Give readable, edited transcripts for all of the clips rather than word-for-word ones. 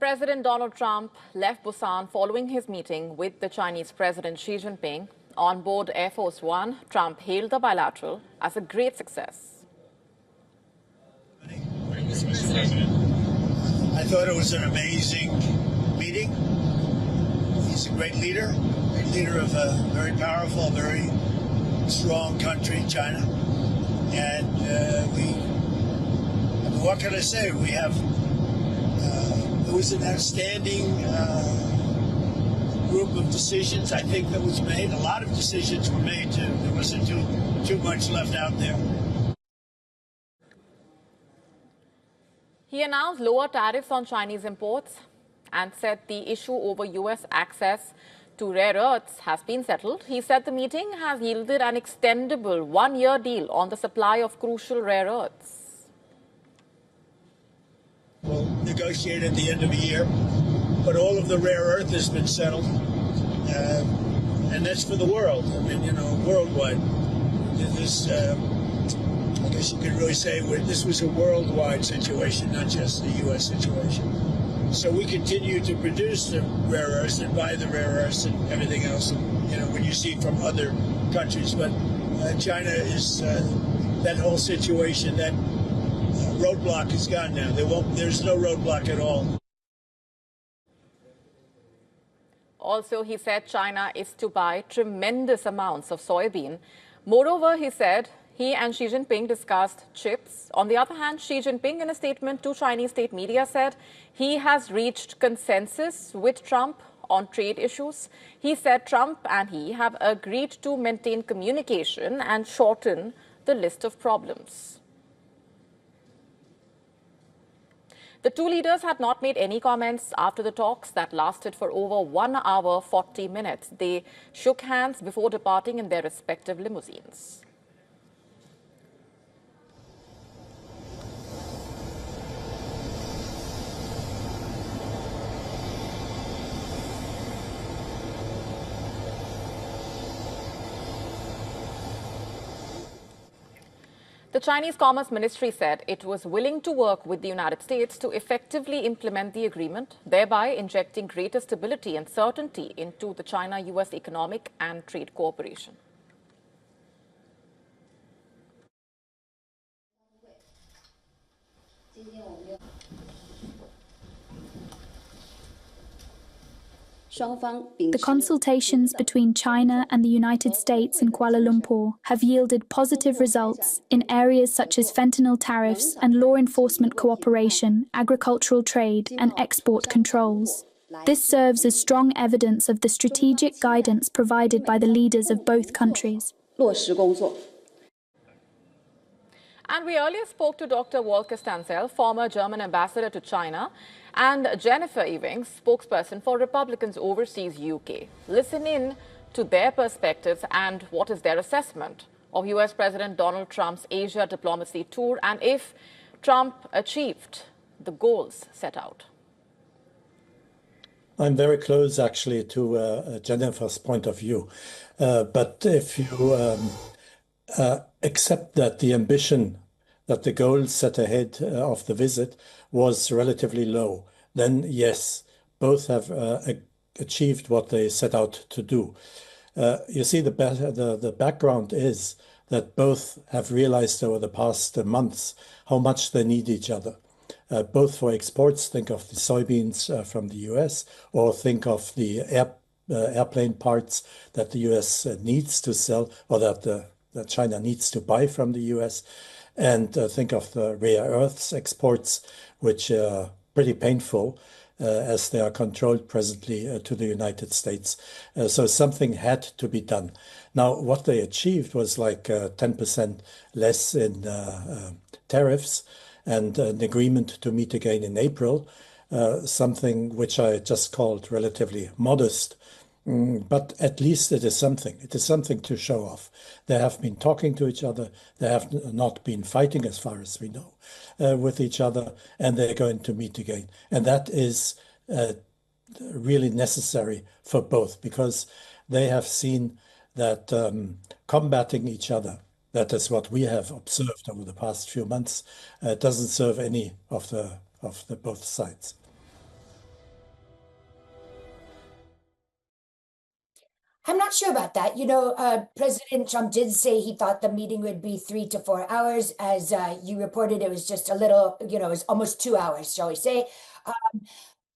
President Donald Trump left Busan following his meeting with the Chinese President Xi Jinping. On board Air Force One, Trump hailed the bilateral as a great success. Mr. President, I thought it was an amazing meeting. He's a great leader of a very powerful, very strong country, China. And what can I say? We have, it was an outstanding group of decisions, I think, that was made. A lot of decisions were made. There wasn't too much left out there. He announced lower tariffs on Chinese imports and said the issue over U.S. access to rare earths has been settled. He said the meeting has yielded an extendable one-year deal on the supply of crucial rare earths. We'll negotiate at the end of the year, but all of the rare earth has been settled, and that's for the world. I mean, you know, worldwide. This, I guess you could really say this was a worldwide situation, not just the U.S. situation. So we continue to produce the rare earths and buy the rare earths and everything else, you know, when you see from other countries. But China is, that whole situation, that roadblock is gone now. There's no roadblock at all. Also, he said China is to buy tremendous amounts of soybean. Moreover, he said he and Xi Jinping discussed chips. On the other hand, Xi Jinping, in a statement to Chinese state media, said he has reached consensus with Trump on trade issues. He said Trump and he have agreed to maintain communication and shorten the list of problems. The two leaders had not made any comments after the talks that lasted for over 1 hour, 40 minutes. They shook hands before departing in their respective limousines. The Chinese Commerce Ministry said it was willing to work with the United States to effectively implement the agreement, thereby injecting greater stability and certainty into the China-US economic and trade cooperation. The consultations between China and the United States in Kuala Lumpur have yielded positive results in areas such as fentanyl tariffs and law enforcement cooperation, agricultural trade and export controls. This serves as strong evidence of the strategic guidance provided by the leaders of both countries. And we earlier spoke to Dr. Volker Stanzel, former German ambassador to China, and Jennifer Ewing, spokesperson for Republicans overseas UK. Listen in to their perspectives and what is their assessment of US President Donald Trump's Asia diplomacy tour and if Trump achieved the goals set out. I'm very close, actually, to Jennifer's point of view. But if you accept that the ambition, that the goal set ahead of the visit was relatively low, then yes, both have achieved what they set out to do. You see, the background is that both have realized over the past months how much they need each other. Both for exports, think of the soybeans from the US, or think of the airplane parts that the US needs to sell, or that China needs to buy from the US, and think of the rare earths exports, which are pretty painful as they are controlled presently to the United States. So something had to be done. Now, what they achieved was like 10% less in tariffs and an agreement to meet again in April, something which I just called relatively modest. But at least it is something. It is something to show off. They have been talking to each other. They have not been fighting, as far as we know, with each other, and they're going to meet again. And that is really necessary for both, because they have seen that combating each other, that is what we have observed over the past few months, doesn't serve any of the both sides. I'm not sure about that. President Trump did say he thought the meeting would be 3 to 4 hours. As you reported, it was just a little, it was almost 2 hours, shall we say.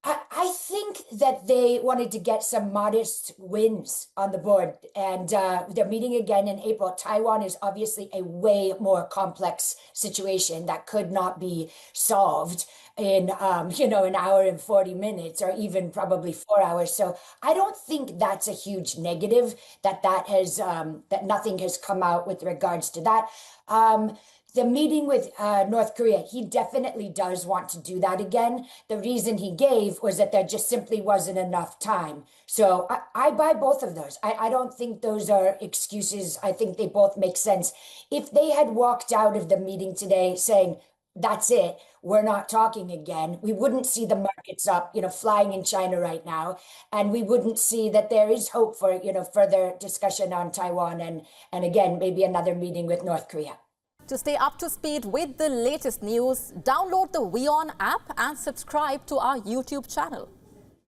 I think that they wanted to get some modest wins on the board, and they're meeting again in April. Taiwan is obviously a way more complex situation that could not be solved in, an hour and 40 minutes, or even probably 4 hours. So I don't think that's a huge negative that that nothing has come out with regards to that. The meeting with North Korea, he definitely does want to do that again. The reason he gave was that there just simply wasn't enough time. So I buy both of those. I don't think those are excuses. I think they both make sense. If they had walked out of the meeting today saying, that's it, we're not talking again, we wouldn't see the markets up, flying in China right now. And we wouldn't see that there is hope for, further discussion on Taiwan and again, maybe another meeting with North Korea. To stay up to speed with the latest news, download the WION app and subscribe to our YouTube channel.